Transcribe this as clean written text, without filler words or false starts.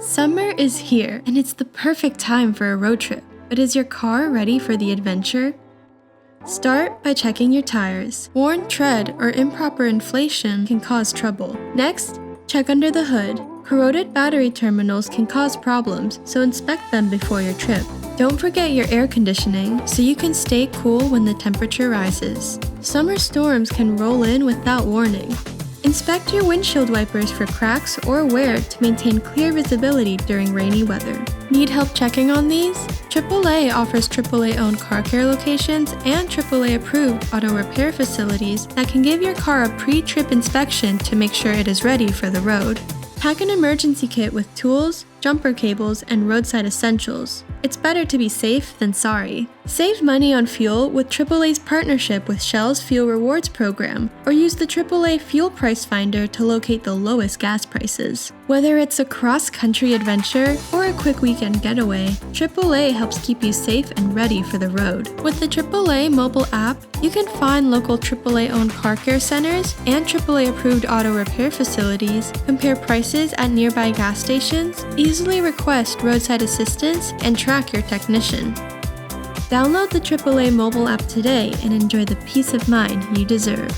Summer is here, and it's the perfect time for a road trip. But is your car ready for the adventure? Start by checking your tires. Worn tread or improper inflation can cause trouble. Next, check under the hood. Corroded battery terminals can cause problems, so inspect them before your trip. Don't forget your air conditioning, so you can stay cool when the temperature rises. Summer storms can roll in without warning. Inspect your windshield wipers for cracks or wear to maintain clear visibility during rainy weather. Need help checking on these? AAA offers AAA-owned car care locations and AAA-approved auto repair facilities that can give your car a pre-trip inspection to make sure it is ready for the road. Pack an emergency kit with tools, jumper cables, and roadside essentials. It's better to be safe than sorry. Save money on fuel with AAA's partnership with Shell's Fuel Rewards program, or use the AAA Fuel Price Finder to locate the lowest gas prices. Whether it's a cross-country adventure or a quick weekend getaway, AAA helps keep you safe and ready for the road. With the AAA mobile app, you can find local AAA-owned car care centers and AAA-approved auto repair facilities, compare prices at nearby gas stations, easily request roadside assistance, and track your technician. Download the AAA mobile app today and enjoy the peace of mind you deserve.